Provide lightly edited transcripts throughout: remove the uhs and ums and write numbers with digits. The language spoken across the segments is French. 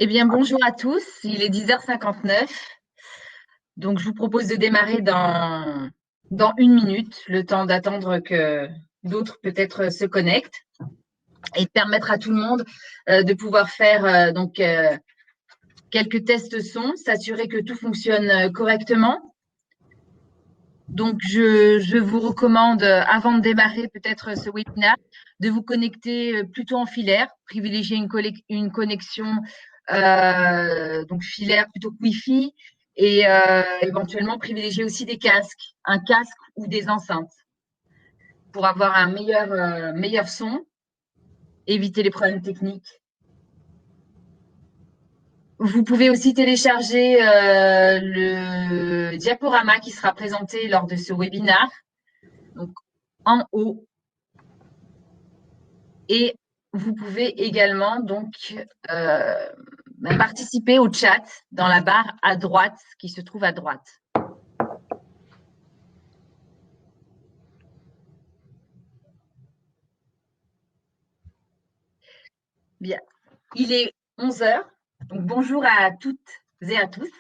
Eh bien, bonjour à tous. Il est 10h59. Donc, je vous propose de démarrer dans 1 minute, le temps d'attendre que d'autres peut-être se connectent et de permettre à tout le monde de pouvoir faire quelques tests son, s'assurer que tout fonctionne correctement. Donc, je vous recommande, avant de démarrer peut-être ce webinaire, de vous connecter plutôt en filaire, privilégier une connexion donc filaire plutôt que Wi-Fi et éventuellement privilégier aussi des casques, un casque ou des enceintes pour avoir un meilleur son, éviter les problèmes techniques. Vous pouvez aussi télécharger le diaporama qui sera présenté lors de ce webinaire. Donc, en haut. Et vous pouvez également donc participer au chat dans la barre à droite qui se trouve à droite. Bien, il est 11h, donc bonjour à toutes et à tous.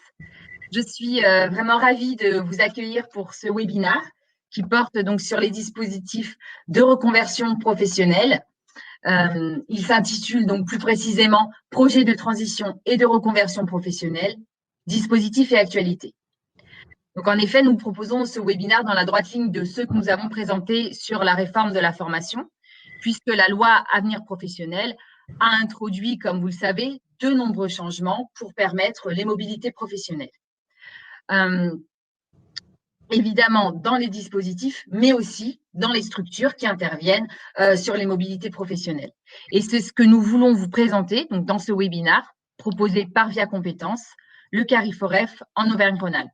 Je suis vraiment ravie de vous accueillir pour ce webinaire qui porte donc sur les dispositifs de reconversion professionnelle. Il s'intitule donc plus précisément Projet de transition et de reconversion professionnelle, dispositifs et actualités. Donc en effet, nous proposons ce webinaire dans la droite ligne de ceux que nous avons présentés sur la réforme de la formation, puisque la loi Avenir professionnel a introduit, comme vous le savez, de nombreux changements pour permettre les mobilités professionnelles. Évidemment dans les dispositifs, mais aussi dans les structures qui interviennent sur les mobilités professionnelles. Et c'est ce que nous voulons vous présenter donc dans ce webinaire proposé par Via Compétences, le CARIFOREF en Auvergne-Rhône-Alpes.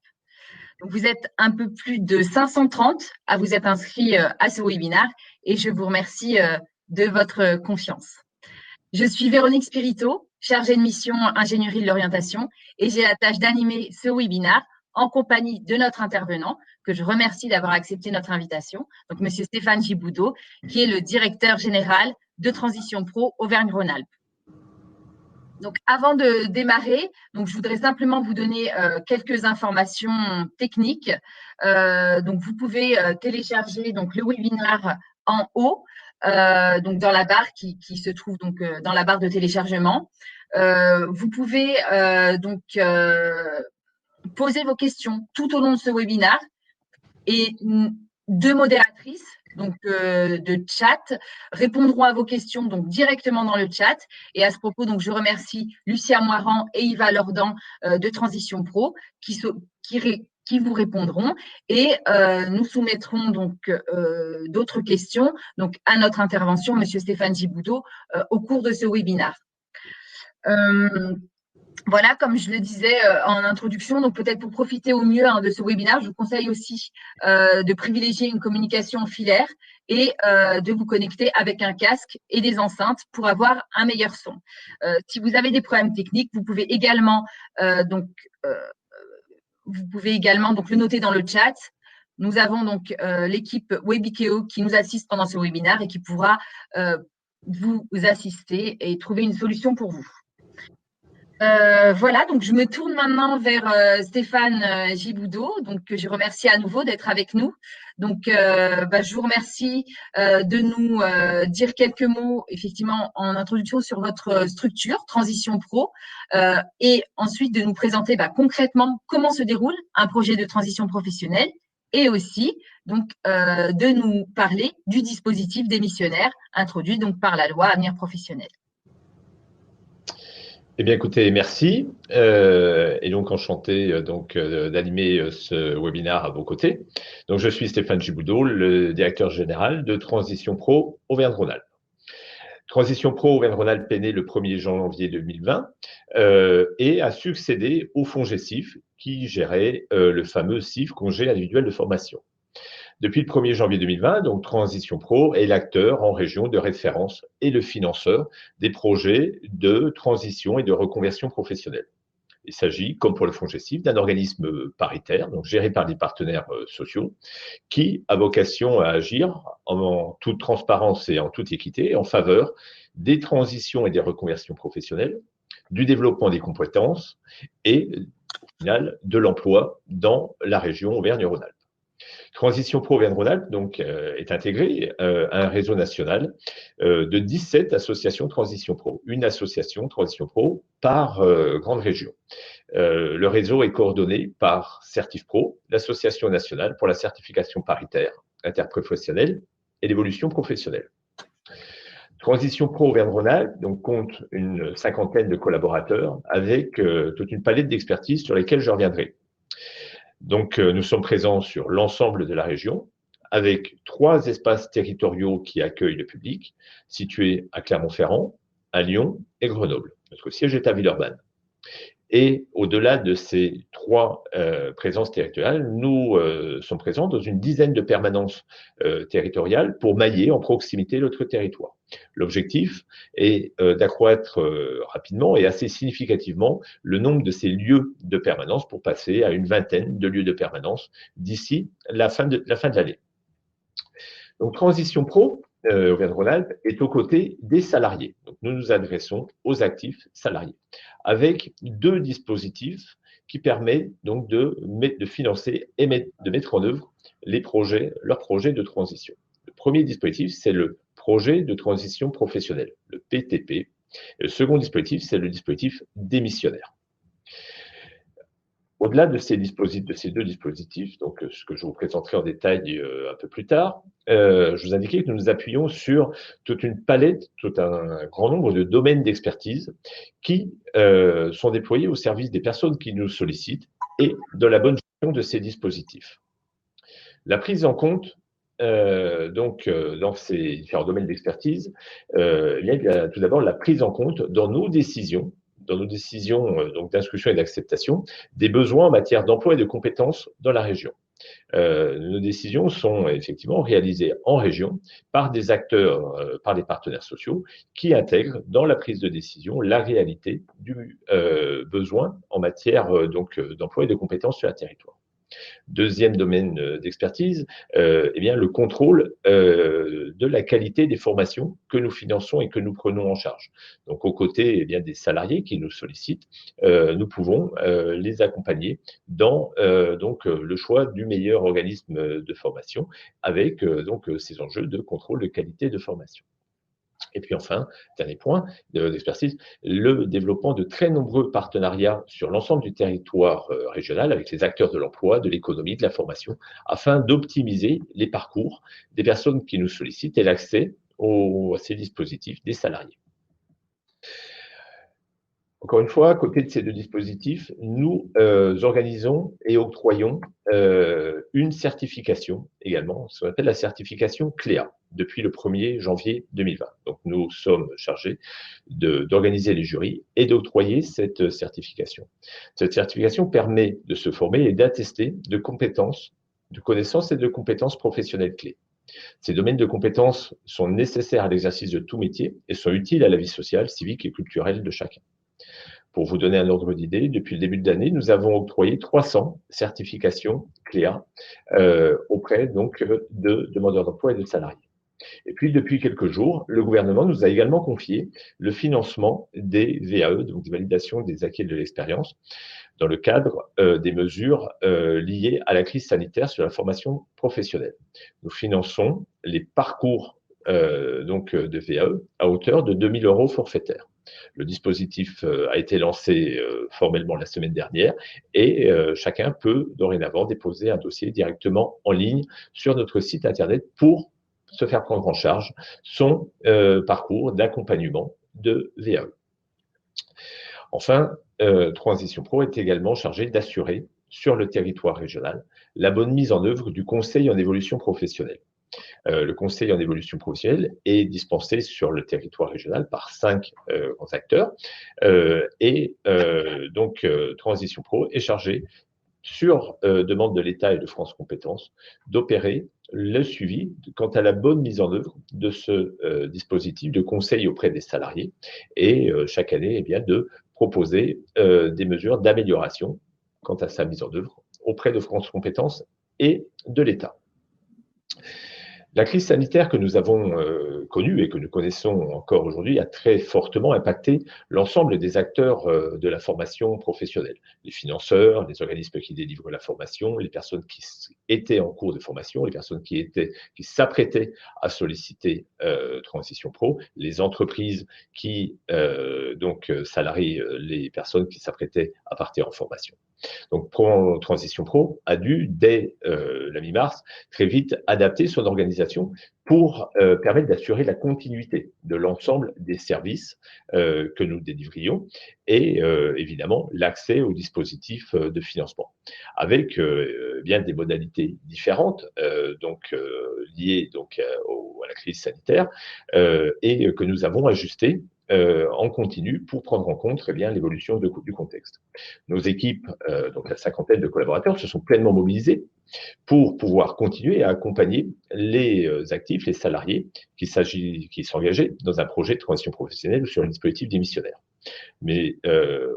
Donc, vous êtes un peu plus de 530 à vous être inscrits à ce webinaire et je vous remercie de votre confiance. Je suis Véronique Spirito, chargée de mission ingénierie de l'orientation et j'ai la tâche d'animer ce webinaire en compagnie de notre intervenant, que je remercie d'avoir accepté notre invitation, donc Monsieur Stéphane Giboudot, qui est le directeur général de Transition Pro Auvergne-Rhône-Alpes. Donc, avant de démarrer, donc je voudrais simplement vous donner quelques informations techniques. Donc, vous pouvez télécharger donc le webinaire en haut, donc dans la barre qui se trouve donc dans la barre de téléchargement. Vous pouvez poser vos questions tout au long de ce webinaire et deux modératrices donc de chat répondront à vos questions donc directement dans le chat. Et à ce propos, donc je remercie Lucia Moirand et Yva Lordan de Transition Pro qui vous répondront et nous soumettrons donc d'autres questions donc à notre intervention, Monsieur Stéphane Giboudot, au cours de ce webinaire. Voilà, comme je le disais en introduction, donc peut-être pour profiter au mieux de ce webinaire, je vous conseille aussi de privilégier une communication filaire et de vous connecter avec un casque et des enceintes pour avoir un meilleur son. Si vous avez des problèmes techniques, vous pouvez également le noter dans le chat. Nous avons donc l'équipe Webikeo qui nous assiste pendant ce webinaire et qui pourra vous assister et trouver une solution pour vous. Voilà, donc je me tourne maintenant vers Stéphane Giboudot, donc que je remercie à nouveau d'être avec nous. Donc, je vous remercie de nous dire quelques mots, effectivement, en introduction sur votre structure, Transition Pro, et ensuite de nous présenter concrètement comment se déroule un projet de transition professionnelle, et aussi donc de nous parler du dispositif démissionnaire introduit donc par la loi Avenir professionnel. Eh bien, écoutez, merci. Et donc, enchanté d'animer ce webinaire à vos côtés. Donc, je suis Stéphane Giboudot, le directeur général de Transition Pro Auvergne-Rhône-Alpes. Transition Pro Auvergne-Rhône-Alpes est né le 1er janvier 2020 et a succédé au fonds GESIF qui gérait le fameux CIF, congé individuel de formation. Depuis le 1er janvier 2020, donc Transition Pro est l'acteur en région de référence et le financeur des projets de transition et de reconversion professionnelle. Il s'agit, comme pour le fonds GESIF, d'un organisme paritaire, donc géré par des partenaires sociaux, qui a vocation à agir en toute transparence et en toute équité en faveur des transitions et des reconversions professionnelles, du développement des compétences et, au final, de l'emploi dans la région Auvergne-Rhône-Alpes. Transition Pro Auvergne-Rhône-Alpes donc, est intégrée à un réseau national de 17 associations Transition Pro. Une association Transition Pro par grande région. Le réseau est coordonné par CertifPro, l'association nationale pour la certification paritaire, interprofessionnelle et l'évolution professionnelle. Transition Pro Auvergne-Rhône-Alpes donc, compte une cinquantaine de collaborateurs avec toute une palette d'expertise sur lesquelles je reviendrai. Donc, nous sommes présents sur l'ensemble de la région avec 3 espaces territoriaux qui accueillent le public, situés à Clermont-Ferrand, à Lyon et Grenoble. Notre siège est à Villeurbanne. Et au-delà de ces 3 présences territoriales, nous sommes présents dans une dizaine de permanences territoriales pour mailler en proximité notre territoire. L'objectif est d'accroître rapidement et assez significativement le nombre de ces lieux de permanence pour passer à une vingtaine de lieux de permanence d'ici la fin de l'année. Donc, Transition Pro, Auvergne-Rhône-Alpes, est aux côtés des salariés. Donc, nous nous adressons aux actifs salariés, avec 2 dispositifs qui permettent donc de financer et de mettre en œuvre leurs projets de transition. Le premier dispositif, c'est le projet de transition professionnelle, le PTP. Et le second dispositif, c'est le dispositif démissionnaire. Au-delà de ces 2 dispositifs, donc ce que je vous présenterai en détail un peu plus tard, je vous indiquais que nous nous appuyons sur toute une palette, tout un grand nombre de domaines d'expertise qui sont déployés au service des personnes qui nous sollicitent et de la bonne gestion de ces dispositifs. La prise en compte dans ces différents domaines d'expertise, il y a tout d'abord la prise en compte dans nos décisions donc d'instruction et d'acceptation, des besoins en matière d'emploi et de compétences dans la région. Nos décisions sont effectivement réalisées en région par des acteurs, par des partenaires sociaux qui intègrent dans la prise de décision la réalité du besoin en matière d'emploi et de compétences sur un territoire. Deuxième domaine d'expertise, le contrôle de la qualité des formations que nous finançons et que nous prenons en charge. Donc, aux côtés des salariés qui nous sollicitent, nous pouvons les accompagner dans le choix du meilleur organisme de formation avec ces enjeux de contrôle de qualité de formation. Et puis enfin, dernier point d'expertise, le développement de très nombreux partenariats sur l'ensemble du territoire régional avec les acteurs de l'emploi, de l'économie, de la formation, afin d'optimiser les parcours des personnes qui nous sollicitent et l'accès à ces dispositifs des salariés. Encore une fois, à côté de ces 2 dispositifs, nous organisons et octroyons une certification également, ce qu'on appelle la certification CLEA, depuis le 1er janvier 2020. Donc, nous sommes chargés d'organiser les jurys et d'octroyer cette certification. Cette certification permet de se former et d'attester de compétences, de connaissances et de compétences professionnelles clés. Ces domaines de compétences sont nécessaires à l'exercice de tout métier et sont utiles à la vie sociale, civique et culturelle de chacun. Pour vous donner un ordre d'idée, depuis le début de l'année, nous avons octroyé 300 certifications CLEA auprès de demandeurs d'emploi et de salariés. Et puis, depuis quelques jours, le gouvernement nous a également confié le financement des VAE, donc des validations des acquis de l'expérience, dans le cadre des mesures liées à la crise sanitaire sur la formation professionnelle. Nous finançons les parcours de VAE à hauteur de 2 000 € forfaitaires. Le dispositif a été lancé formellement la semaine dernière et chacun peut dorénavant déposer un dossier directement en ligne sur notre site internet pour se faire prendre en charge son parcours d'accompagnement de VAE. Enfin, Transition Pro est également chargé d'assurer sur le territoire régional la bonne mise en œuvre du conseil en évolution professionnelle. Le conseil en évolution professionnelle est dispensé sur le territoire régional par 5 grands acteurs Transition Pro est chargé, sur demande de l'État et de France Compétences, d'opérer le suivi quant à la bonne mise en œuvre de ce dispositif de conseil auprès des salariés et chaque année de proposer des mesures d'amélioration quant à sa mise en œuvre auprès de France Compétences et de l'État. La crise sanitaire que nous avons connue et que nous connaissons encore aujourd'hui a très fortement impacté l'ensemble des acteurs de la formation professionnelle. Les financeurs, les organismes qui délivrent la formation, les personnes qui étaient en cours de formation, les personnes qui s'apprêtaient à solliciter Transition Pro, les entreprises qui salarient les personnes qui s'apprêtaient à partir en formation. Donc, Transition Pro a dû, dès la mi-mars, très vite adapter son organisation pour permettre d'assurer la continuité de l'ensemble des services que nous délivrions et évidemment l'accès aux dispositifs de financement, avec bien des modalités différentes liées à la crise sanitaire et que nous avons ajustées en continu pour prendre en compte l'évolution du contexte. Nos équipes, donc la cinquantaine de collaborateurs, se sont pleinement mobilisés pour pouvoir continuer à accompagner les actifs, les salariés qui s'engageaient dans un projet de transition professionnelle ou sur un dispositif démissionnaire. Mais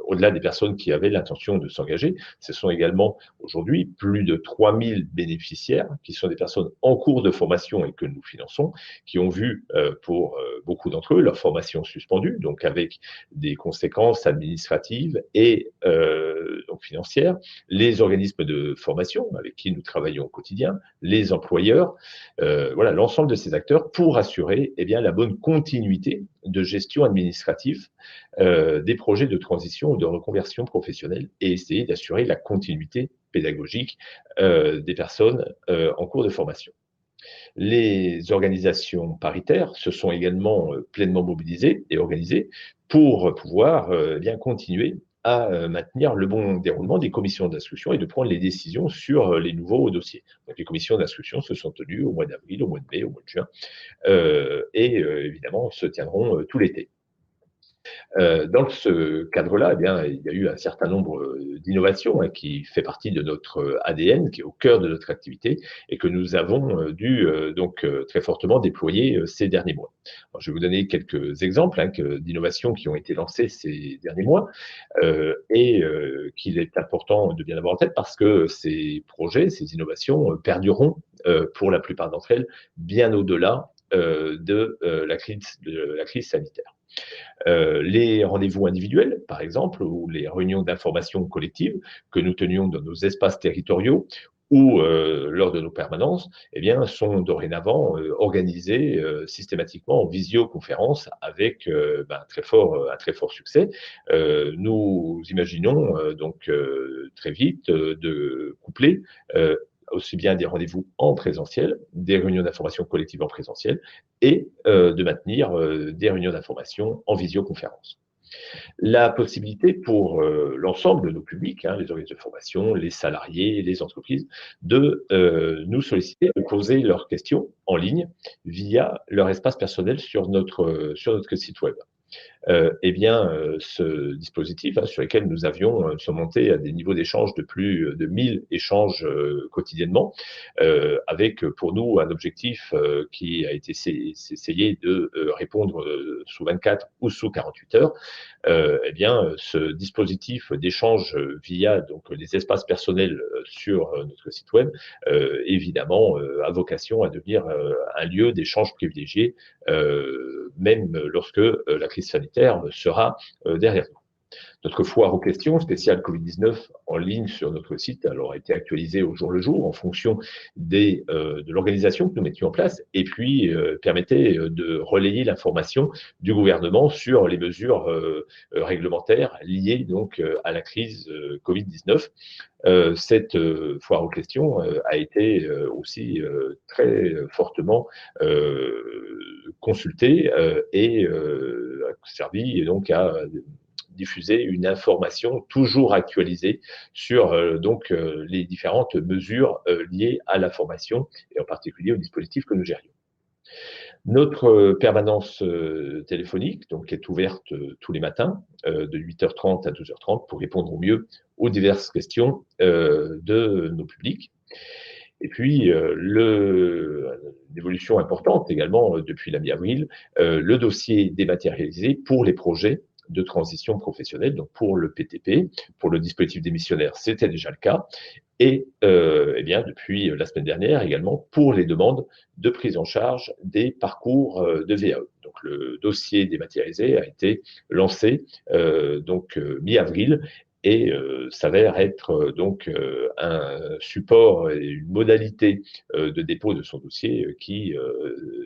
au-delà des personnes qui avaient l'intention de s'engager, ce sont également aujourd'hui plus de 3000 bénéficiaires qui sont des personnes en cours de formation et que nous finançons, qui ont vu pour beaucoup d'entre eux leur formation suspendue, donc avec des conséquences administratives et donc financières, les organismes de formation avec qui nous travaillons au quotidien, les employeurs, voilà l'ensemble de ces acteurs pour assurer la bonne continuité de gestion administrative des projets de transition ou de reconversion professionnelle et essayer d'assurer la continuité pédagogique des personnes en cours de formation. Les organisations paritaires se sont également pleinement mobilisées et organisées pour pouvoir continuer à maintenir le bon déroulement des commissions d'instruction et de prendre les décisions sur les nouveaux dossiers. Donc, les commissions d'instruction se sont tenues au mois d'avril, au mois de mai, au mois de juin évidemment se tiendront tout l'été. Dans ce cadre-là, il y a eu un certain nombre d'innovations qui fait partie de notre ADN, qui est au cœur de notre activité et que nous avons dû très fortement déployer ces derniers mois. Alors, je vais vous donner quelques exemples d'innovations qui ont été lancées ces derniers mois qu'il est important de bien avoir en tête parce que ces projets, ces innovations perdureront pour la plupart d'entre elles bien au-delà de la crise sanitaire. Les rendez-vous individuels, par exemple, ou les réunions d'information collective que nous tenions dans nos espaces territoriaux ou lors de nos permanences, sont dorénavant organisés systématiquement en visioconférence avec un très fort succès. Nous imaginons très vite de coupler aussi bien des rendez-vous en présentiel, des réunions d'information collective en présentiel, et de maintenir des réunions d'information en visioconférence. La possibilité pour l'ensemble de nos publics, les organismes de formation, les salariés, les entreprises, de nous solliciter, de poser leurs questions en ligne via leur espace personnel sur notre site web. Ce dispositif sur lequel nous avions surmonté à des niveaux d'échange de plus de 1000 échanges quotidiennement, avec pour nous un objectif qui a été essayer de répondre sous 24 ou sous 48 heures. Ce dispositif d'échange via les espaces personnels sur notre site web, évidemment, a vocation à devenir un lieu d'échange privilégié, même lorsque la crise sanitaire sera derrière nous. Notre foire aux questions spéciale Covid-19 en ligne sur notre site a été actualisée au jour le jour en fonction de l'organisation que nous mettions en place et puis permettait de relayer l'information du gouvernement sur les mesures réglementaires liées à la crise Covid-19. Cette foire aux questions a été aussi très fortement consultée et a servi à diffuser une information toujours actualisée sur les différentes mesures liées à la formation et en particulier au dispositif que nous gérions. Notre permanence téléphonique est ouverte tous les matins de 8h30 à 12h30 pour répondre au mieux aux diverses questions de nos publics. Et puis, l'évolution importante également depuis la mi-avril, le dossier dématérialisé pour les projets de transition professionnelle. Donc pour le PTP, pour le dispositif démissionnaire, c'était déjà le cas. Et eh bien, depuis la semaine dernière également, pour les demandes de prise en charge des parcours de VAE. Donc le dossier dématérialisé a été lancé mi-avril et s'avère être un support et une modalité de dépôt de son dossier qui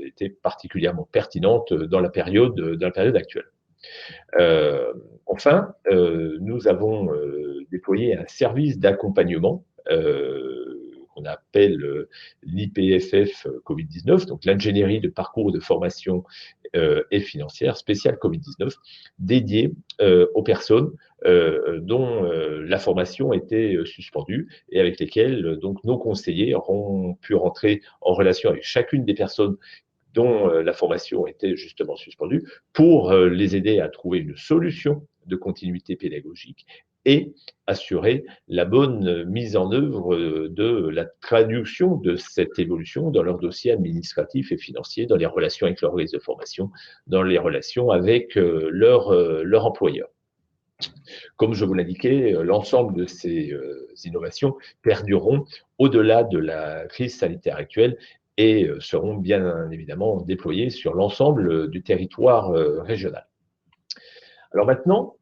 était particulièrement pertinente dans la période actuelle. Enfin, nous avons déployé un service d'accompagnement qu'on appelle l'IPFF Covid-19, donc l'ingénierie de parcours de formation et financière spéciale Covid-19, dédiée aux personnes dont la formation était suspendue et avec lesquelles donc nos conseillers auront pu rentrer en relation avec chacune des personnes dont la formation était justement suspendue, pour les aider à trouver une solution de continuité pédagogique et assurer la bonne mise en œuvre de la traduction de cette évolution dans leur dossier administratif et financier, dans les relations avec leur organisme de formation, dans les relations avec leur employeur. Comme je vous l'indiquais, l'ensemble de ces innovations perdureront au-delà de la crise sanitaire actuelle et seront bien évidemment déployées sur l'ensemble du territoire régional. Alors maintenant,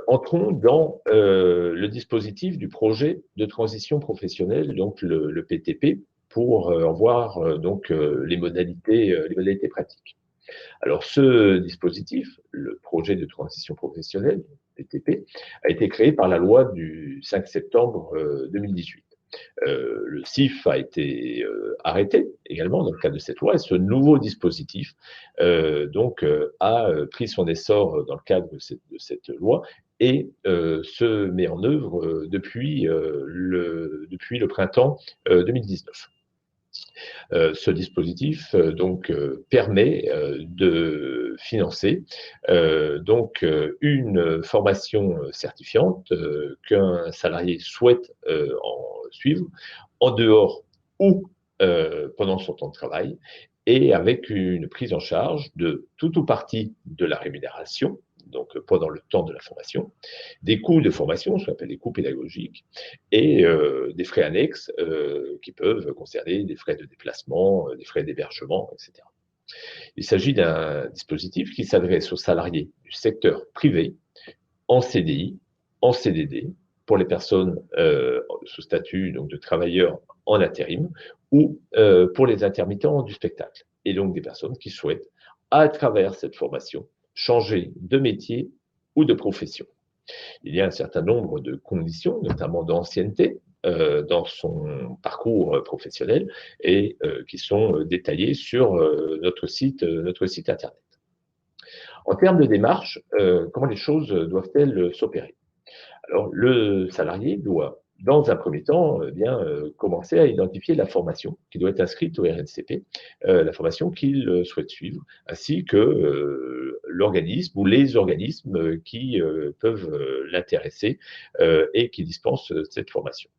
entrons dans le dispositif du projet de transition professionnelle, donc le PTP, pour en voir les modalités pratiques. Alors, ce dispositif, le projet de transition professionnelle, PTP, a été créé par la loi du 5 septembre 2018. Le CIF a été arrêté également dans le cadre de cette loi et ce nouveau dispositif a pris son essor dans le cadre de cette loi et se met en œuvre depuis le printemps 2019. Ce dispositif permet de financer une formation certifiante qu'un salarié souhaite en suivre en dehors ou pendant son temps de travail et avec une prise en charge de tout ou partie de la rémunération, donc pendant le temps de la formation, des coûts de formation, ce qu'on appelle les coûts pédagogiques, et des frais annexes qui peuvent concerner des frais de déplacement, des frais d'hébergement, etc. Il s'agit d'un dispositif qui s'adresse aux salariés du secteur privé, en CDI, en CDD, pour les personnes sous statut donc, de travailleurs en intérim, ou pour les intermittents du spectacle, et donc des personnes qui souhaitent, à travers cette formation, changer de métier ou de profession. Il y a un certain nombre de conditions, notamment d'ancienneté, dans son parcours professionnel et qui sont détaillées sur notre site internet. En termes de démarche, comment les choses doivent-elles s'opérer? Alors, le salarié doit, dans un premier temps, commencer à identifier la formation qui doit être inscrite au RNCP, la formation qu'il souhaite suivre, ainsi que l'organisme ou les organismes qui peuvent l'intéresser et qui dispensent cette formation.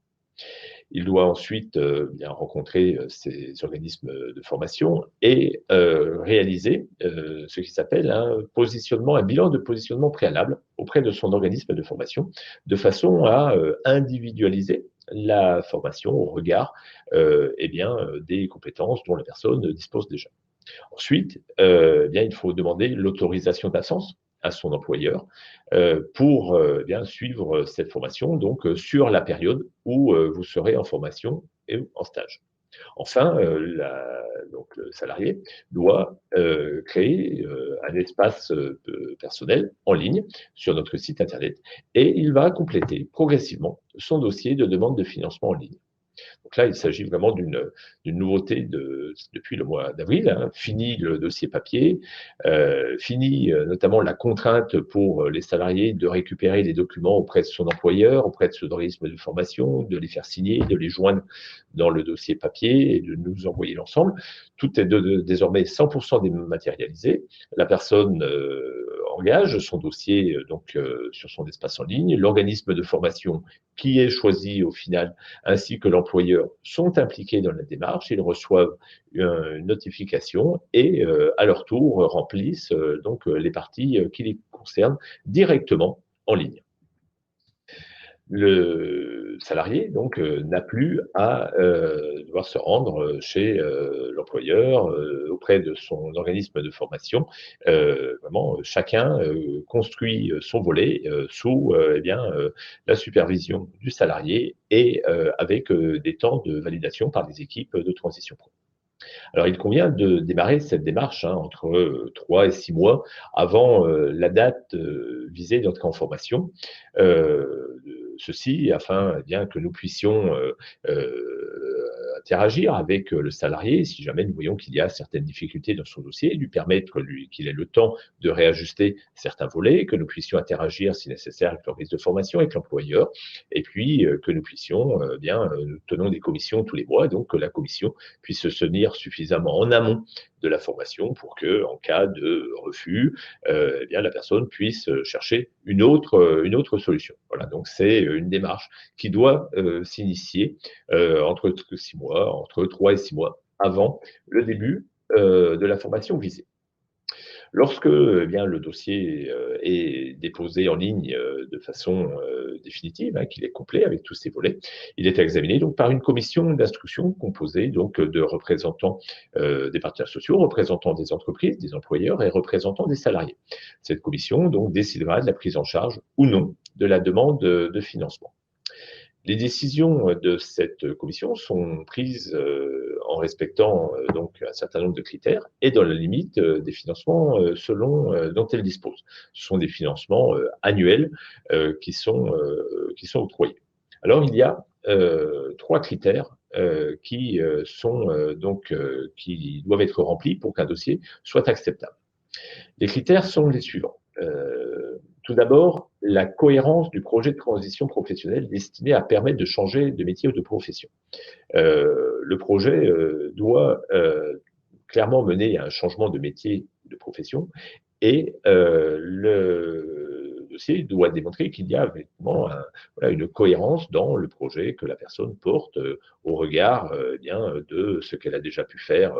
Il doit ensuite rencontrer ces organismes de formation et réaliser ce qui s'appelle un bilan de positionnement préalable auprès de son organisme de formation, de façon à individualiser la formation au regard des compétences dont la personne dispose déjà. Ensuite, il faut demander l'autorisation d'absence à son employeur pour suivre cette formation sur la période où vous serez en formation et en stage. Enfin, le salarié doit créer un espace personnel en ligne sur notre site internet et il va compléter progressivement son dossier de demande de financement en ligne. Donc là, il s'agit vraiment d'une nouveauté depuis le mois d'avril. Fini le dossier papier, fini notamment la contrainte pour les salariés de récupérer les documents auprès de son employeur, auprès de son organisme de formation, de les faire signer, de les joindre dans le dossier papier et de nous envoyer l'ensemble. Tout est désormais 100% dématérialisé. La personne engage son dossier sur son espace en ligne. L'organisme de formation qui est choisi au final, ainsi que l'employeur, sont impliqués dans la démarche. Ils reçoivent une notification et à leur tour remplissent les parties qui les concernent directement en ligne. Le salarié n'a plus à devoir se rendre chez l'employeur, auprès de son organisme de formation. Vraiment, chacun construit son volet sous la supervision du salarié et avec des temps de validation par les équipes de transition pro. Alors, il convient de démarrer cette démarche entre 3 et 6 mois avant la date visée d'entrée en formation. Ceci afin bien que nous puissions interagir avec le salarié si jamais nous voyons qu'il y a certaines difficultés dans son dossier, lui permettre qu'il ait le temps de réajuster certains volets, que nous puissions interagir si nécessaire avec l'organisme de formation, avec l'employeur, et puis que nous puissions nous tenons des commissions tous les mois, donc que la commission puisse se tenir suffisamment en amont de la formation pour que, en cas de refus, la personne puisse chercher une autre solution. Voilà, donc c'est une démarche qui doit s'initier entre 6 mois, entre 3 et 6 mois avant le début de la formation visée. Lorsque le dossier est déposé en ligne de façon définitive, qu'il est complet avec tous ses volets, il est examiné donc par une commission d'instruction composée donc de représentants des partenaires sociaux, représentants des entreprises, des employeurs et représentants des salariés. Cette commission donc décidera de la prise en charge ou non de la demande de financement. Les décisions de cette commission sont prises en respectant un certain nombre de critères et dans la limite des financements dont elle dispose. Ce sont des financements annuels qui sont octroyés. Alors, il y a 3 critères qui doivent être remplis pour qu'un dossier soit acceptable. Les critères sont les suivants. Tout d'abord, la cohérence du projet de transition professionnelle destiné à permettre de changer de métier ou de profession. Le projet doit clairement mener à un changement de métier ou de profession et le dossier doit démontrer qu'il y a vraiment une cohérence dans le projet que la personne porte au regard de ce qu'elle a déjà pu faire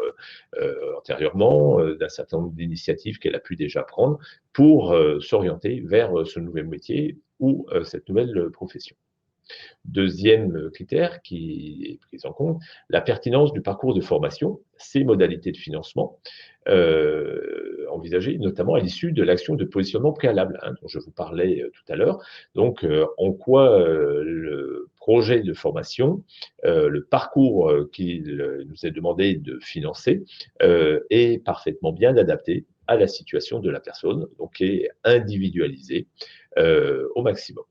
antérieurement, d'un certain nombre d'initiatives qu'elle a pu déjà prendre pour s'orienter vers ce nouvel métier ou cette nouvelle profession. Deuxième critère qui est pris en compte, la pertinence du parcours de formation, ses modalités de financement, envisagées notamment à l'issue de l'action de positionnement préalable dont je vous parlais tout à l'heure. Donc, en quoi le projet de formation, le parcours qu'il nous est demandé de financer est parfaitement bien adapté à la situation de la personne, donc est individualisé au maximum.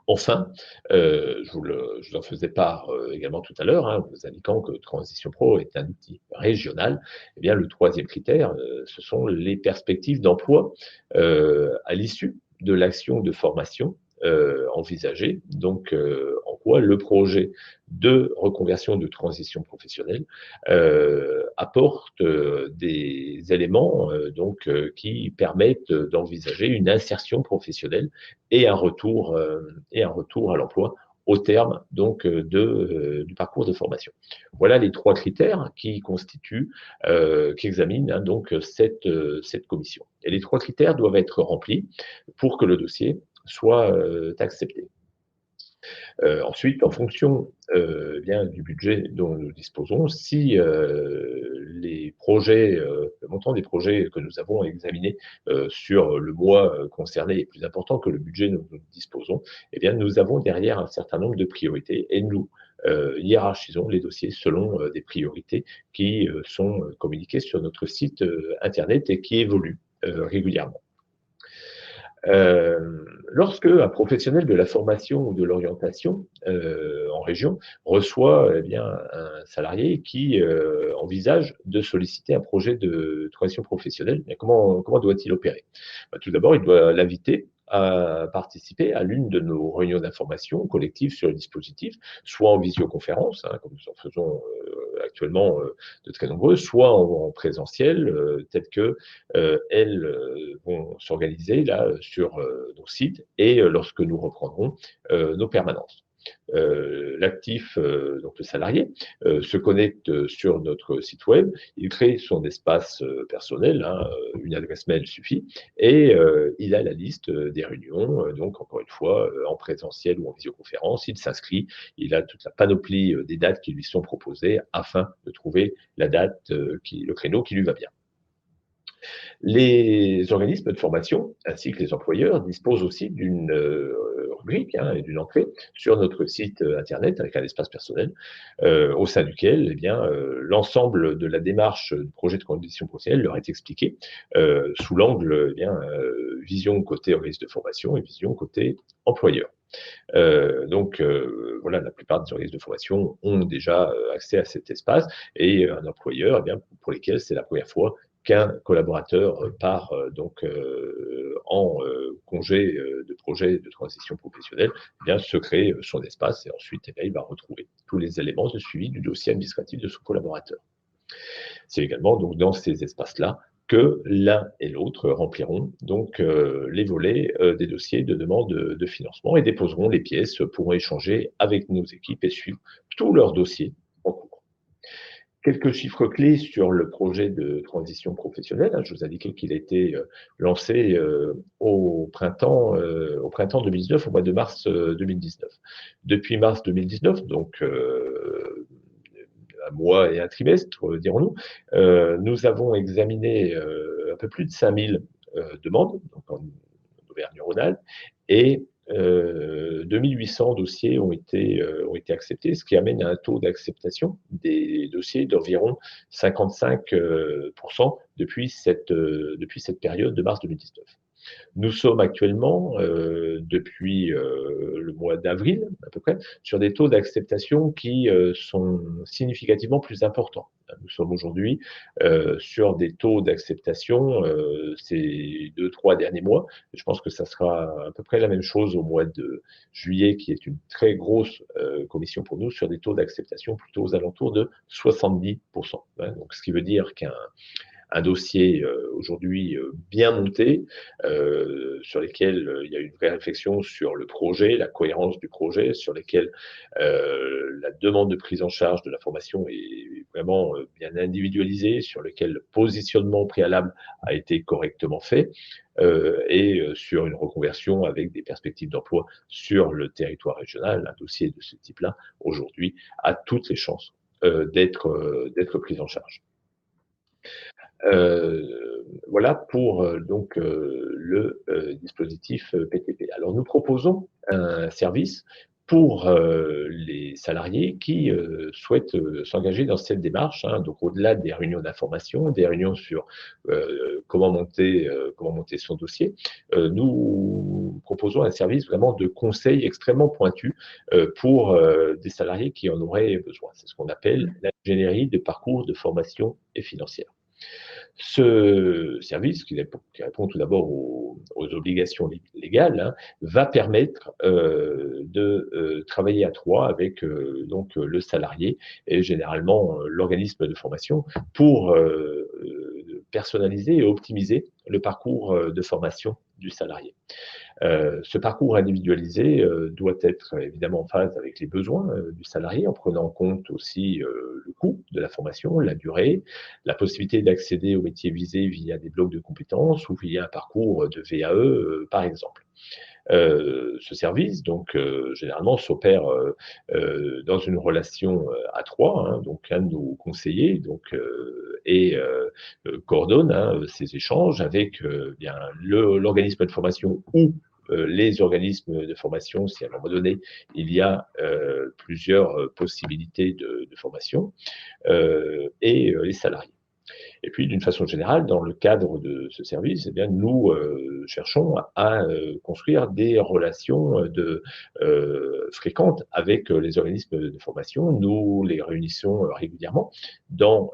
Enfin, je vous en faisais part également tout à l'heure, vous indiquant que Transition Pro est un outil régional. Eh bien, le troisième critère, ce sont les perspectives d'emploi à l'issue de l'action de formation envisagée. Donc, en quoi le projet de reconversion de transition professionnelle apporte des éléments qui permettent d'envisager une insertion professionnelle et un retour à l'emploi au terme du parcours de formation. Voilà les 3 critères qui examinent cette commission. Et les 3 critères doivent être remplis pour que le dossier soit accepté. Ensuite, en fonction du budget dont nous disposons, si le montant des projets que nous avons examinés sur le mois concerné est plus important que le budget dont nous disposons, eh bien, nous avons derrière un certain nombre de priorités et nous hiérarchisons les dossiers selon des priorités qui sont communiquées sur notre site internet et qui évoluent régulièrement. Lorsque un professionnel de la formation ou de l'orientation en région reçoit un salarié qui envisage de solliciter un projet de transition professionnelle, comment doit-il opérer? Tout d'abord, il doit l'inviter à participer à l'une de nos réunions d'information collectives sur le dispositif, soit en visioconférence, comme nous en faisons actuellement de très nombreuses, soit en présentiel, telles que elles vont s'organiser là sur nos sites et lorsque nous reprendrons nos permanences. L'actif, donc le salarié, se connecte sur notre site web, il crée son espace personnel, hein, une adresse mail suffit, et il a la liste des réunions, donc encore une fois, en présentiel ou en visioconférence, il s'inscrit, il a toute la panoplie des dates qui lui sont proposées afin de trouver la date, le créneau qui lui va bien. Les organismes de formation, ainsi que les employeurs, disposent aussi d'une rubrique et d'une entrée sur notre site internet avec un espace personnel, au sein duquel l'ensemble de la démarche du projet de conditions professionnelles leur est expliqué sous l'angle vision côté organisme de formation et vision côté employeur. Voilà, la plupart des organismes de formation ont déjà accès à cet espace et un employeur, pour lesquels c'est la première fois qu'un collaborateur part en congé de projet de transition professionnelle, se crée son espace et ensuite il va retrouver tous les éléments de suivi du dossier administratif de son collaborateur. C'est également donc dans ces espaces-là que l'un et l'autre rempliront donc les volets des dossiers de demande de financement et déposeront les pièces pour échanger avec nos équipes et suivre tous leurs dossiers en cours. Quelques chiffres clés sur le projet de transition professionnelle. Je vous indiquais qu'il a été lancé au printemps 2019, au mois de mars 2019. Depuis mars 2019, donc un mois et un trimestre, dirons-nous, nous avons examiné un peu plus de 5000 demandes donc en Auvergne-Rhône-Alpes et 2800 dossiers ont été acceptés, ce qui amène à un taux d'acceptation des dossiers d'environ 55% depuis cette période de mars 2019. Nous sommes actuellement, depuis le mois d'avril à peu près, sur des taux d'acceptation qui sont significativement plus importants. Nous sommes aujourd'hui sur des taux d'acceptation ces 2-3 derniers mois. Je pense que ça sera à peu près la même chose au mois de juillet, qui est une très grosse commission pour nous, sur des taux d'acceptation plutôt aux alentours de 70%. Donc, ce qui veut dire qu'un dossier aujourd'hui bien monté, sur lesquels il y a une vraie réflexion sur le projet, la cohérence du projet, sur lesquels la demande de prise en charge de la formation est vraiment bien individualisée, sur lesquels le positionnement préalable a été correctement fait, et sur une reconversion avec des perspectives d'emploi sur le territoire régional. Un dossier de ce type-là, aujourd'hui, a toutes les chances d'être pris en charge. Voilà pour le dispositif PTP. Alors nous proposons un service pour les salariés qui souhaitent s'engager dans cette démarche, donc au-delà des réunions d'information, des réunions sur comment monter son dossier, nous proposons un service vraiment de conseil extrêmement pointu pour des salariés qui en auraient besoin. C'est ce qu'on appelle l'ingénierie de parcours de formation et financière. Ce service, qui répond tout d'abord aux obligations légales, va permettre de travailler à 3 avec le salarié et généralement l'organisme de formation pour personnaliser et optimiser le parcours de formation du salarié. Ce parcours individualisé doit être évidemment en phase avec les besoins du salarié, en prenant en compte aussi le coût de la formation, la durée, la possibilité d'accéder aux métiers visés via des blocs de compétences ou via un parcours de VAE, par exemple. Ce service, donc, généralement s'opère dans une relation à 3, donc un de nos conseillers coordonne ces échanges avec l'organisme de formation ou les organismes de formation, si à un moment donné, il y a plusieurs possibilités de formation, et les salariés. Et puis, d'une façon générale, dans le cadre de ce service, eh bien, nous cherchons à construire des relations fréquentes avec les organismes de formation. Nous les réunissons régulièrement dans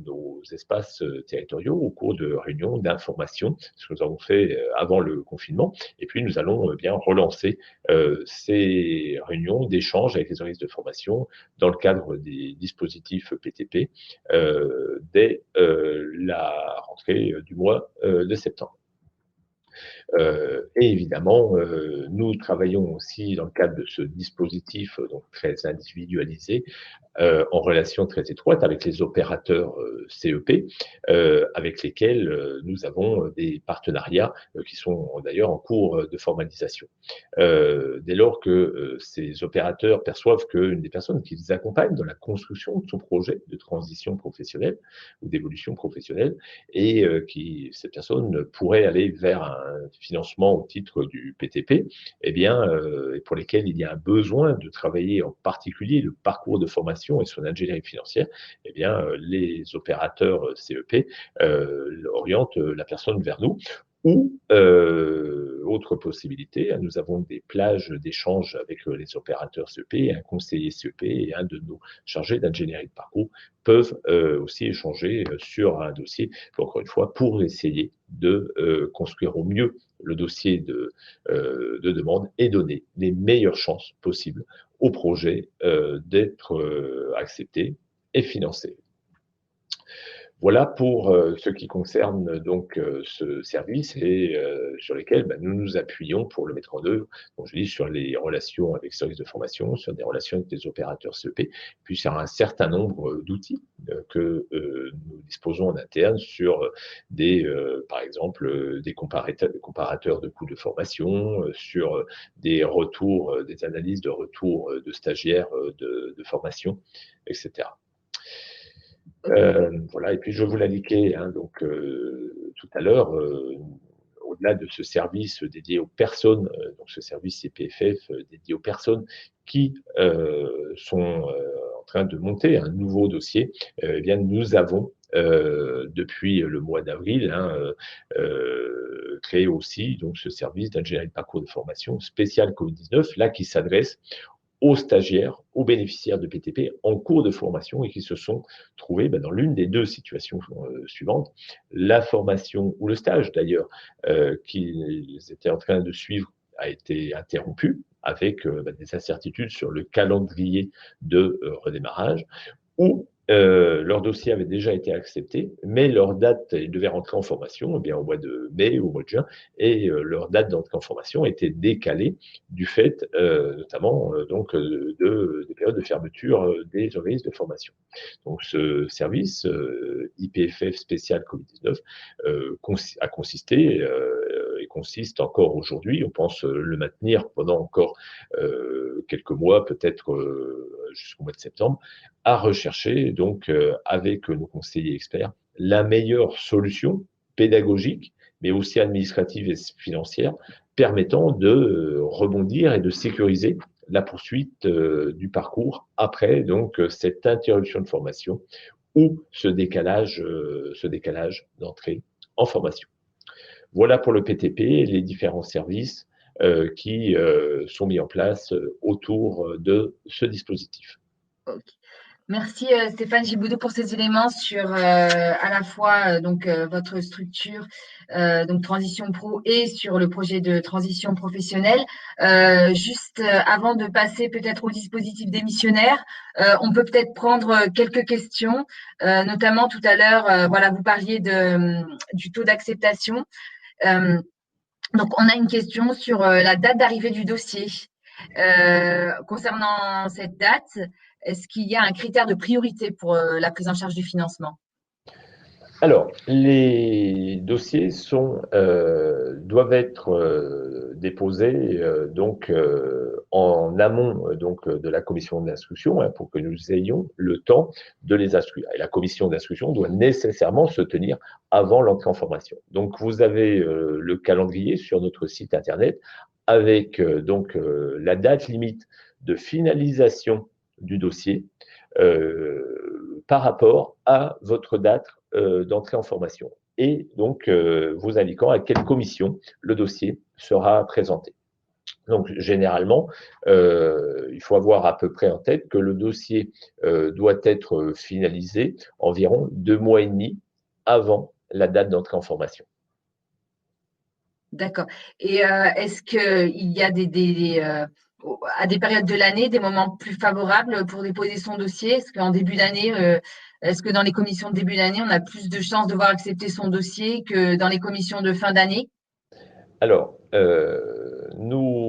nos espaces territoriaux au cours de réunions d'information, ce que nous avons fait avant le confinement. Et puis, nous allons bien relancer ces réunions d'échange avec les organismes de formation dans le cadre des dispositifs PTP dès la rentrée du mois de septembre. Et évidemment, nous travaillons aussi dans le cadre de ce dispositif donc très individualisé, en relation très étroite avec les opérateurs CEP, avec lesquels nous avons des partenariats qui sont d'ailleurs en cours de formalisation. Dès lors que ces opérateurs perçoivent qu'une des personnes qui les accompagnent dans la construction de son projet de transition professionnelle ou d'évolution professionnelle, et cette personne pourrait aller vers un financement au titre du PTP, eh bien, et pour lesquels il y a un besoin de travailler en particulier le parcours de formation et son ingénierie financière, eh bien, les opérateurs CEP orientent la personne vers nous. Ou, autre possibilité, nous avons des plages d'échange avec les opérateurs CEP, un conseiller CEP et un de nos chargés d'ingénierie de parcours peuvent aussi échanger sur un dossier, encore une fois, pour essayer de construire au mieux le dossier de demande et donner les meilleures chances possibles au projet d'être accepté et financé. Voilà pour ce qui concerne donc ce service et sur lesquels nous nous appuyons pour le mettre en œuvre. Donc, je dis sur les relations avec services de formation, sur des relations avec des opérateurs CEP, puis sur un certain nombre d'outils que nous disposons en interne sur des, par exemple, des comparateurs de coûts de formation, sur des retours, des analyses de retours de stagiaires de formation, etc. Voilà, et puis je vous l'indiquais donc tout à l'heure, au-delà de ce service dédié aux personnes, donc ce service CPFF dédié aux personnes qui sont en train de monter un nouveau dossier, eh bien nous avons depuis le mois d'avril créé aussi donc ce service d'ingénierie de parcours de formation spécial Covid-19, là qui s'adresse aux stagiaires, aux bénéficiaires de PTP en cours de formation et qui se sont trouvés dans l'une des deux situations suivantes. La formation ou le stage d'ailleurs qu'ils étaient en train de suivre a été interrompu avec des incertitudes sur le calendrier de redémarrage, ou leur dossier avait déjà été accepté, mais leur date, ils devaient rentrer en formation eh bien, au mois de mai ou au mois de juin, et leur date d'entrée en formation était décalée du fait notamment des périodes de fermeture des organismes de formation. Donc ce service IPFF spécial Covid-19 a consisté et consiste encore aujourd'hui, on pense le maintenir pendant encore quelques mois, peut-être jusqu'au mois de septembre, à rechercher donc avec nos conseillers experts la meilleure solution pédagogique, mais aussi administrative et financière, permettant de rebondir et de sécuriser la poursuite du parcours après donc cette interruption de formation ou ce décalage d'entrée en formation. Voilà pour le PTP, les différents services qui sont mis en place autour de ce dispositif. Okay. Merci Stéphane Giboudot pour ces éléments sur à la fois votre structure donc Transition Pro et sur le projet de transition professionnelle. Juste avant de passer peut-être au dispositif démissionnaire, on peut peut-être prendre quelques questions, notamment tout à l'heure, voilà, vous parliez du taux d'acceptation. Donc, on a une question sur la date d'arrivée du dossier. Concernant cette date, est-ce qu'il y a un critère de priorité pour la prise en charge du financement? Alors, les dossiers doivent être déposés en amont de la commission d'instruction pour que nous ayons le temps de les instruire. Et la commission d'instruction doit nécessairement se tenir avant l'entrée en formation. Donc, vous avez le calendrier sur notre site internet avec la date limite de finalisation du dossier par rapport à votre date d'entrée en formation et donc vous indiquant à quelle commission le dossier sera présenté. Donc, généralement, il faut avoir à peu près en tête que le dossier doit être finalisé environ 2 mois et demi avant la date d'entrée en formation. D'accord. Et est-ce qu'il y a à des périodes de l'année, des moments plus favorables pour déposer son dossier? Est-ce qu'en début d'année, est-ce que dans les commissions de début d'année, on a plus de chances de voir accepter son dossier que dans les commissions de fin d'année? Alors, nous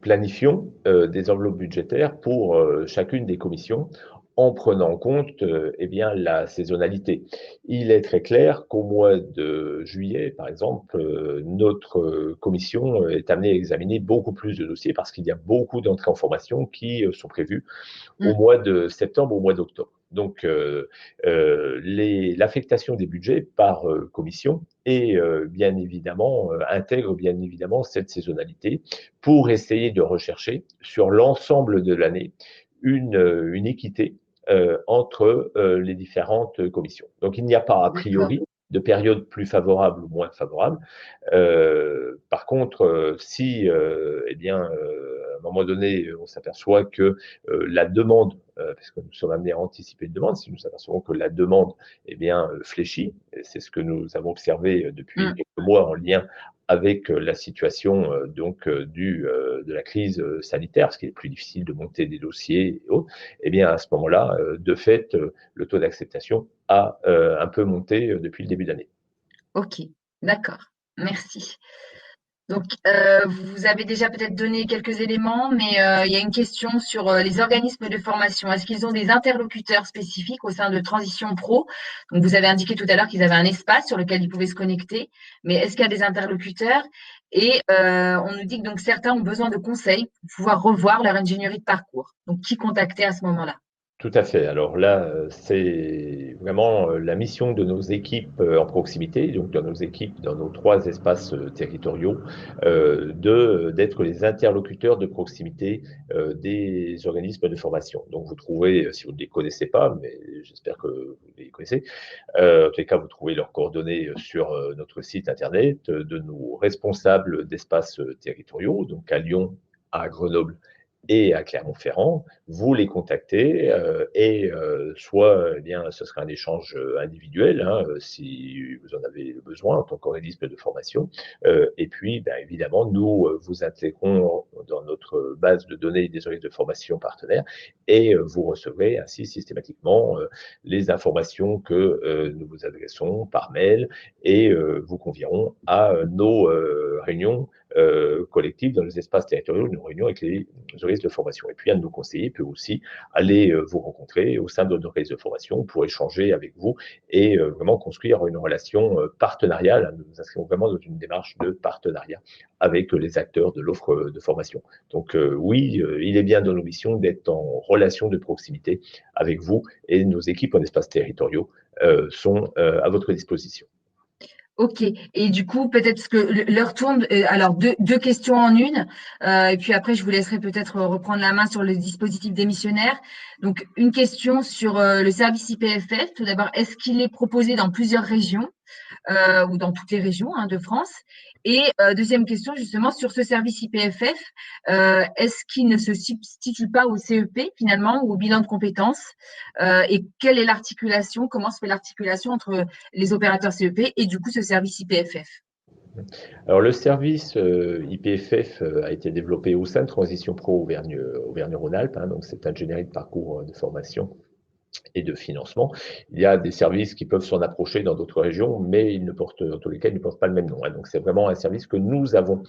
planifions des enveloppes budgétaires pour chacune des commissions en prenant en compte eh bien, la saisonnalité. Il est très clair qu'au mois de juillet, par exemple, notre commission est amenée à examiner beaucoup plus de dossiers parce qu'il y a beaucoup d'entrées en formation qui sont prévues au mois de septembre, au mois d'octobre. Donc, l'affectation des budgets par commission et bien évidemment intègre bien évidemment cette saisonnalité pour essayer de rechercher sur l'ensemble de l'année une équité entre les différentes commissions. Donc, il n'y a pas a priori de période plus favorable ou moins favorable. Par contre, si eh bien, à un moment donné, on s'aperçoit que la demande, parce que nous sommes amenés à anticiper une demande, si nous s'apercevons que la demande eh bien, fléchit, c'est ce que nous avons observé depuis quelques mois en lien avec la situation de la crise sanitaire, parce qu'il est plus difficile de monter des dossiers et autres, eh bien à ce moment-là, de fait, le taux d'acceptation a un peu monté depuis le début d'année. Ok, d'accord, merci. Donc, vous avez déjà peut-être donné quelques éléments, mais il y a une question sur les organismes de formation. Est-ce qu'ils ont des interlocuteurs spécifiques au sein de Transition Pro? Donc, vous avez indiqué tout à l'heure qu'ils avaient un espace sur lequel ils pouvaient se connecter, mais est-ce qu'il y a des interlocuteurs? Et on nous dit que donc certains ont besoin de conseils pour pouvoir revoir leur ingénierie de parcours. Donc, qui contacter à ce moment-là? Tout à fait. Alors là, c'est vraiment la mission de nos équipes en proximité, donc dans nos équipes, dans nos 3 espaces territoriaux, d'être les interlocuteurs de proximité des organismes de formation. Donc vous trouvez, si vous ne les connaissez pas, mais j'espère que vous les connaissez, en tous les cas, vous trouvez leurs coordonnées sur notre site internet, de nos responsables d'espaces territoriaux, donc à Lyon, à Grenoble et à Clermont-Ferrand, vous les contactez et soit eh bien, ce sera un échange individuel hein, si vous en avez le besoin en tant qu'organisme de formation. Et puis, ben, évidemment, nous vous intégrons dans notre base de données des organismes de formation partenaires et vous recevrez ainsi systématiquement les informations que nous vous adressons par mail et vous convierons à nos réunions collectives dans les espaces territoriaux, nos réunions avec les organismes de formation. Et puis, un de nos conseillers peut aussi aller vous rencontrer au sein de nos organismes de formation pour échanger avec vous et vraiment construire une relation partenariale. Nous nous inscrivons vraiment dans une démarche de partenariat avec les acteurs de l'offre de formation. Donc oui, il est bien dans nos missions d'être en relation de proximité avec vous et nos équipes en espaces territoriaux sont à votre disposition. Ok, et du coup, peut-être que l'heure tourne. Alors, deux questions en une, et puis après, je vous laisserai peut-être reprendre la main sur le dispositif démissionnaire. Donc, une question sur le service IPFF. Tout d'abord, est-ce qu'il est proposé dans plusieurs régions ou dans toutes les régions hein, de France? Et deuxième question, justement, sur ce service IPFF, est-ce qu'il ne se substitue pas au CEP finalement ou au bilan de compétences? Et quelle est l'articulation, comment se fait l'articulation entre les opérateurs CEP et du coup ce service IPFF? Alors, le service IPFF a été développé au sein de Transition Pro Auvergne-Rhône-Alpes, hein, donc c'est ingénierie de parcours de formation et de financement. Il y a des services qui peuvent s'en approcher dans d'autres régions, mais ils ne portent, en tous les cas, ils ne portent pas le même nom. Hein. Donc, c'est vraiment un service que nous avons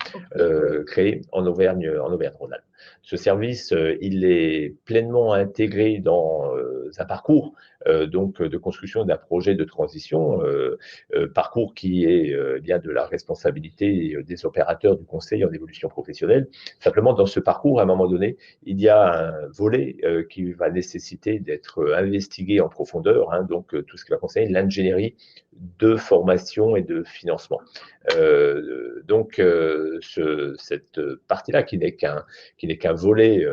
créé en Auvergne-Rhône-Alpes. Ce service, il est pleinement intégré dans un parcours donc de construction d'un projet de transition, parcours qui est bien de la responsabilité des opérateurs du conseil en évolution professionnelle. Simplement, dans ce parcours, à un moment donné, il y a un volet qui va nécessiter d'être investigué en profondeur, hein, donc tout ce qui va concerner l'ingénierie de formation et de financement. Donc, cette partie-là, qui n'est qu'un volet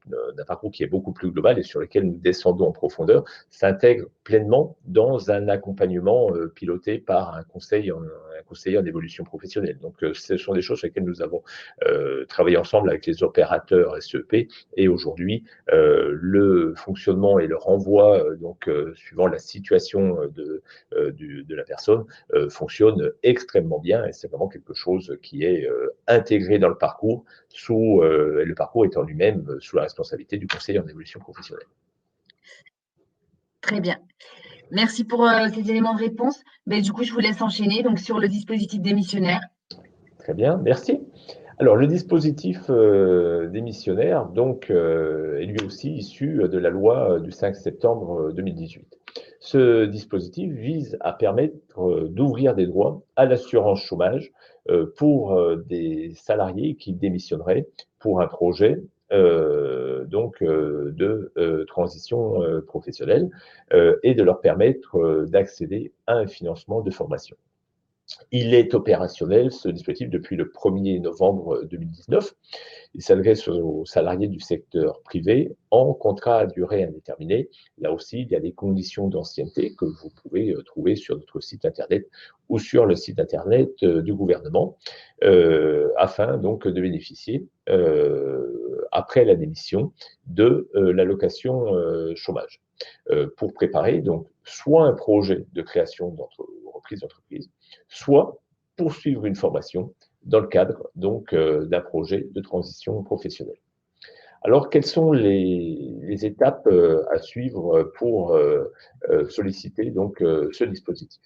d'un parcours qui est beaucoup plus global et sur lequel nous descendons en profondeur, s'intègre pleinement dans un accompagnement piloté par un conseiller en évolution professionnelle. Donc, ce sont des choses sur lesquelles nous avons travaillé ensemble avec les opérateurs SEP, et aujourd'hui, le fonctionnement et le renvoi, suivant la situation de la personne, fonctionne extrêmement bien, et c'est vraiment quelque chose qui est intégré dans le parcours, et le parcours étant lui-même sous la responsabilité du conseiller en évolution professionnelle. Très bien. Merci pour ces éléments de réponse. Mais du coup, je vous laisse enchaîner donc, sur le dispositif démissionnaire. Très bien, merci. Alors, le dispositif démissionnaire est lui aussi issu de la loi du 5 septembre 2018. Ce dispositif vise à permettre d'ouvrir des droits à l'assurance chômage pour des salariés qui démissionneraient pour un projet de transition professionnelle, et de leur permettre d'accéder à un financement de formation. Il est opérationnel, ce dispositif, depuis le 1er novembre 2019. Il s'adresse aux salariés du secteur privé en contrat à durée indéterminée. Là aussi, il y a des conditions d'ancienneté que vous pouvez trouver sur notre site Internet ou sur le site Internet du gouvernement, afin donc de bénéficier, après la démission, de l'allocation chômage, pour préparer donc soit un projet de création d'entreprise, soit poursuivre une formation dans le cadre d'un projet de transition professionnelle. Alors, quelles sont les étapes à suivre pour solliciter ce dispositif?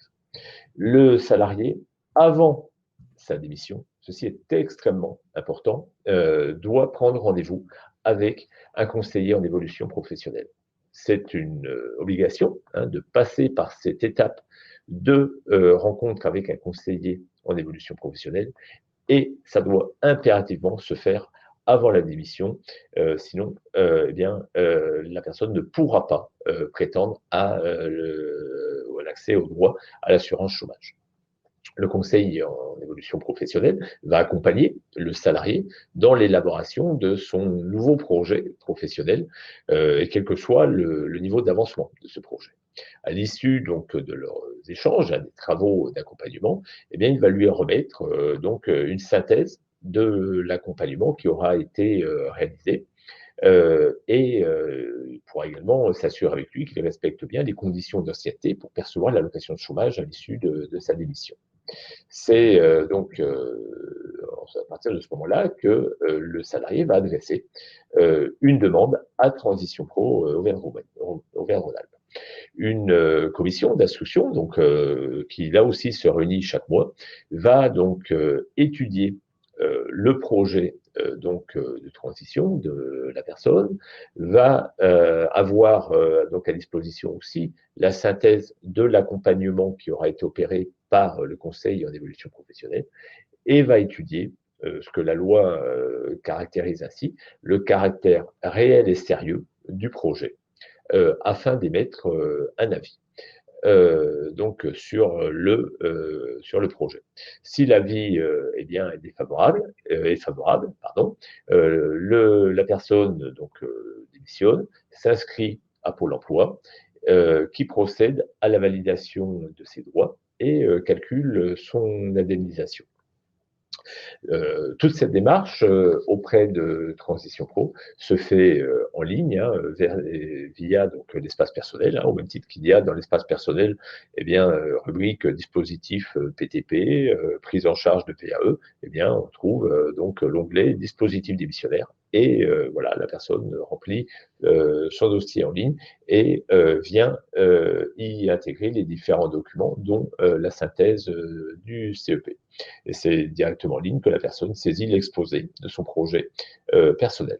Le salarié, avant sa démission, ceci est extrêmement important, doit prendre rendez-vous avec un conseiller en évolution professionnelle. C'est une obligation de passer par cette étape de rencontre avec un conseiller en évolution professionnelle, et ça doit impérativement se faire avant la démission, sinon la personne ne pourra pas prétendre à l'accès au droit à l'assurance chômage. Le conseil en évolution professionnelle va accompagner le salarié dans l'élaboration de son nouveau projet professionnel, et quel que soit le niveau d'avancement de ce projet. À l'issue de leurs échanges, des travaux d'accompagnement, il va lui remettre une synthèse de l'accompagnement qui aura été réalisé, il pourra également s'assurer avec lui qu'il respecte bien les conditions d'ancienneté pour percevoir l'allocation de chômage à l'issue de sa démission. C'est à partir de ce moment-là que le salarié va adresser une demande à Transition Pro Auvergne-Rhône-Alpes. Une commission d'instruction, qui là aussi se réunit chaque mois, va étudier le projet de transition de la personne, va avoir à disposition aussi la synthèse de l'accompagnement qui aura été opéré par le conseil en évolution professionnelle, et va étudier ce que la loi caractérise ainsi, le caractère réel et sérieux du projet, afin d'émettre un avis sur le projet. Si l'avis est défavorable, la personne démissionne, s'inscrit à Pôle emploi, qui procède à la validation de ses droits et calcule son indemnisation. Toute cette démarche auprès de Transition Pro se fait en ligne, via l'espace personnel, au même titre qu'il y a dans l'espace personnel rubrique dispositif PTP, prise en charge de PAE. On trouve l'onglet dispositif démissionnaire, et la personne remplit son dossier en ligne et vient y intégrer les différents documents, dont la synthèse du CEP. Et c'est directement en ligne que la personne saisit l'exposé de son projet personnel.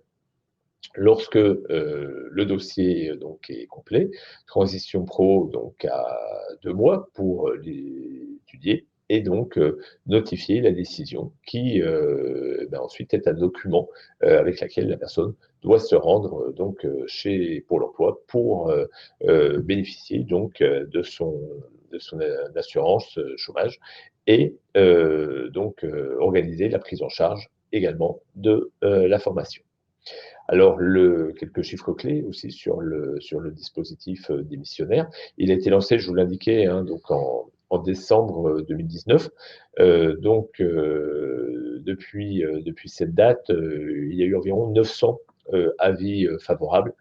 Lorsque le dossier est complet, Transition Pro a 2 mois pour l'étudier et notifier la décision, qui ensuite est un document avec lequel la personne doit se rendre chez Pôle emploi pour bénéficier de son son assurance chômage et donc organiser la prise en charge également de la formation. Alors, quelques chiffres clés aussi sur le dispositif démissionnaire. Il a été lancé, je vous l'indiquais, hein, donc en décembre 2019. Donc, depuis cette date, il y a eu environ 900 avis favorables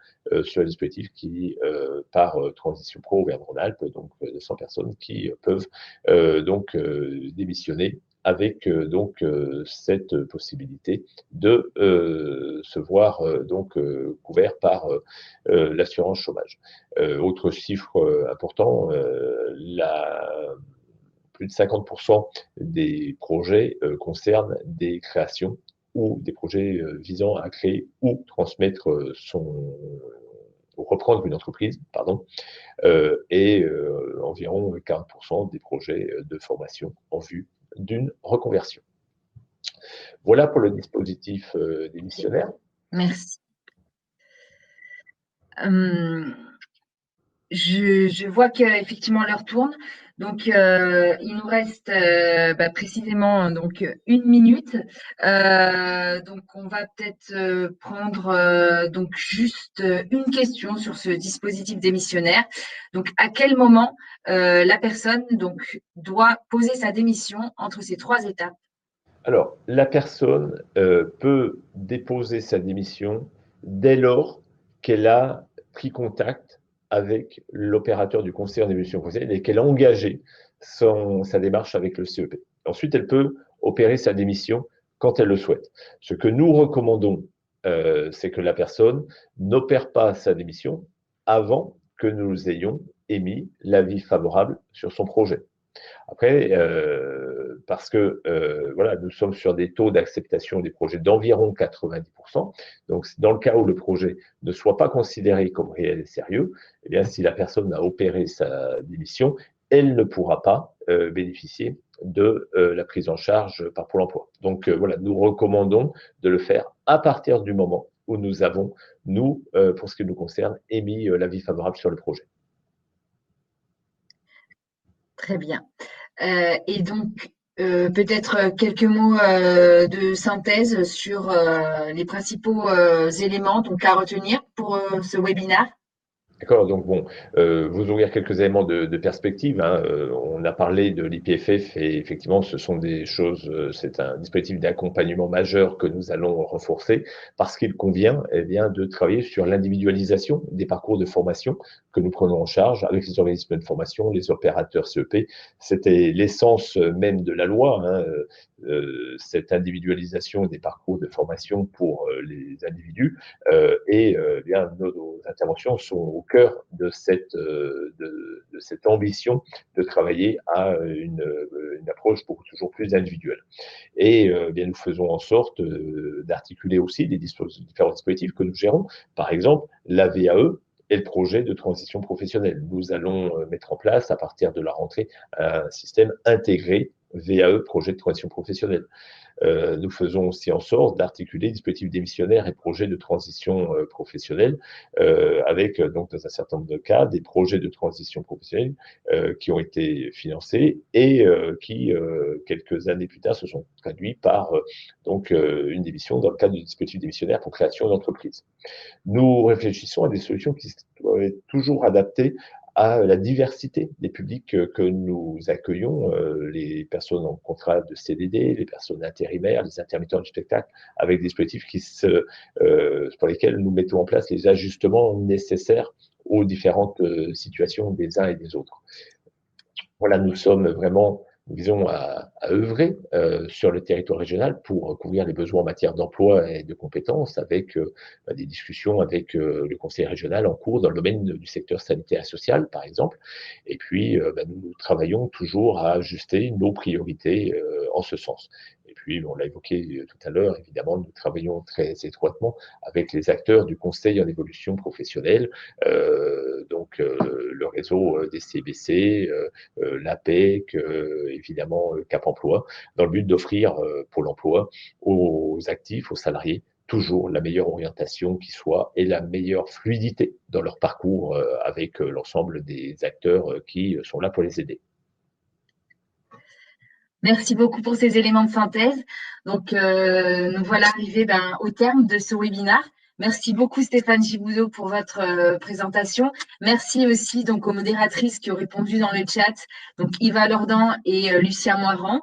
sur le dispositif qui, par Transition Pro Auvergne-Rhône-Alpes, donc 200 personnes qui peuvent donc démissionner avec donc cette possibilité de se voir donc couvert par l'assurance chômage. Autre chiffre important, plus de 50% des projets concernent des créations ou des projets visant à créer ou transmettre ou reprendre une entreprise, pardon, et environ 40% des projets de formation en vue d'une reconversion. Voilà pour le dispositif des missionnaires. Merci. Je vois qu'effectivement l'heure tourne, donc il nous reste précisément donc 1 minute. Donc on va peut-être prendre donc juste une question sur ce dispositif démissionnaire. Donc à quel moment la personne donc doit poser sa démission entre ces 3 étapes? Alors, la personne peut déposer sa démission dès lors qu'elle a pris contact avec l'opérateur du conseil en évolution professionnelle et qu'elle a engagé sa démarche avec le CEP. Ensuite, elle peut opérer sa démission quand elle le souhaite. Ce que nous recommandons, c'est que la personne n'opère pas sa démission avant que nous ayons émis l'avis favorable sur son projet. Après, parce que voilà, nous sommes sur des taux d'acceptation des projets d'environ 90%. Donc, dans le cas où le projet ne soit pas considéré comme réel et sérieux, eh bien, si la personne a opéré sa démission, elle ne pourra pas bénéficier de la prise en charge par Pôle emploi. Donc, voilà, nous recommandons de le faire à partir du moment où nous avons, nous, pour ce qui nous concerne, émis l'avis favorable sur le projet. Très bien. Et donc, peut-être quelques mots de synthèse sur les principaux éléments donc, à retenir pour ce webinaire. D'accord, donc bon, vous ouvrir quelques éléments de perspective, hein. On a parlé de l'IPFF et effectivement, ce sont des choses, c'est un dispositif d'accompagnement majeur que nous allons renforcer parce qu'il convient, eh bien, de travailler sur l'individualisation des parcours de formation que nous prenons en charge avec les organismes de formation, les opérateurs CEP. C'était l'essence même de la loi, hein, cette individualisation des parcours de formation pour les individus. Bien, nos interventions sont au cœur de cette ambition de travailler à une approche toujours plus individuelle. Et bien, nous faisons en sorte d'articuler aussi des différents dispositifs que nous gérons. Par exemple, la VAE et le projet de transition professionnelle. Nous allons mettre en place, à partir de la rentrée, un système intégré VAE, projet de transition professionnelle. Nous faisons aussi en sorte d'articuler dispositifs démissionnaires et projets de transition professionnelle avec, donc, dans un certain nombre de cas, des projets de transition professionnelle qui ont été financés et qui, quelques années plus tard, se sont traduits par donc, une démission dans le cadre du dispositif démissionnaire pour création d'entreprise. Nous réfléchissons à des solutions qui doivent être toujours adaptées à la diversité des publics que nous accueillons, les personnes en contrat de CDD, les personnes intérimaires, les intermittents du spectacle, avec des dispositifs pour lesquels nous mettons en place les ajustements nécessaires aux différentes situations des uns et des autres. Voilà, nous visons à œuvrer sur le territoire régional pour couvrir les besoins en matière d'emploi et de compétences avec des discussions avec le conseil régional en cours dans le domaine du secteur sanitaire et social, par exemple. Et puis, nous travaillons toujours à ajuster nos priorités en ce sens. Et puis, on l'a évoqué tout à l'heure, évidemment, nous travaillons très étroitement avec les acteurs du conseil en évolution professionnelle, donc le réseau des CBC, l'APEC, évidemment Cap Emploi, dans le but d'offrir Pôle emploi aux actifs, aux salariés, toujours la meilleure orientation qui soit et la meilleure fluidité dans leur parcours avec l'ensemble des acteurs qui sont là pour les aider. Merci beaucoup pour ces éléments de synthèse. Donc, nous voilà arrivés au terme de ce webinaire. Merci beaucoup Stéphane Giboudot pour votre présentation. Merci aussi donc aux modératrices qui ont répondu dans le chat, donc Yva Lordan et Lucien Moirand.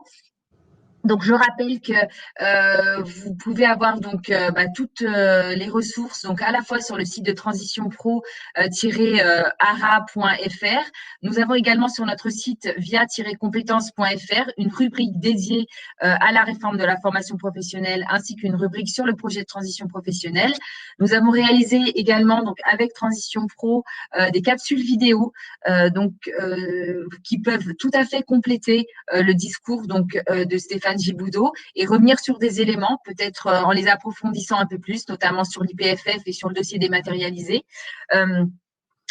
Donc, je rappelle que vous pouvez avoir donc toutes les ressources, donc à la fois sur le site de transitionpro-ara.fr. Nous avons également sur notre site via-compétences.fr une rubrique dédiée à la réforme de la formation professionnelle ainsi qu'une rubrique sur le projet de transition professionnelle. Nous avons réalisé également donc avec Transition Pro des capsules vidéo qui peuvent tout à fait compléter le discours donc de Stéphane Giboudot et revenir sur des éléments, peut-être en les approfondissant un peu plus, notamment sur l'IPFF et sur le dossier dématérialisé.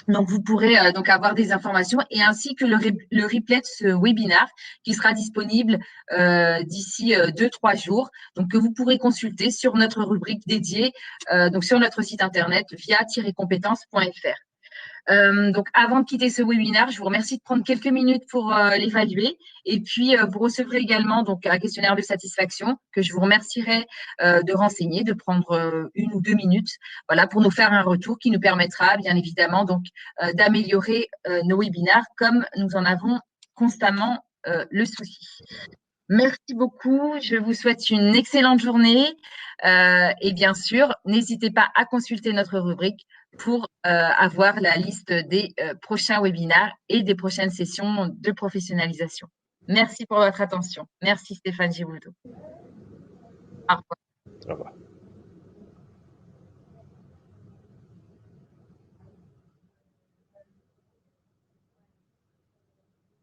Donc, vous pourrez donc avoir des informations et ainsi que le replay de ce webinaire qui sera disponible d'ici 2-3 jours, donc que vous pourrez consulter sur notre rubrique dédiée, donc sur notre site internet via-compétences.fr. Donc, avant de quitter ce webinaire, je vous remercie de prendre quelques minutes pour l'évaluer. Et puis, vous recevrez également donc un questionnaire de satisfaction que je vous remercierai de renseigner, de prendre 1 ou 2 minutes, voilà, pour nous faire un retour qui nous permettra, bien évidemment, donc d'améliorer nos webinaires comme nous en avons constamment le souci. Merci beaucoup. Je vous souhaite une excellente journée. Et bien sûr, n'hésitez pas à consulter notre rubrique pour avoir la liste des prochains webinaires et des prochaines sessions de professionnalisation. Merci pour votre attention. Merci Stéphane Giboudot. Au revoir. Au revoir.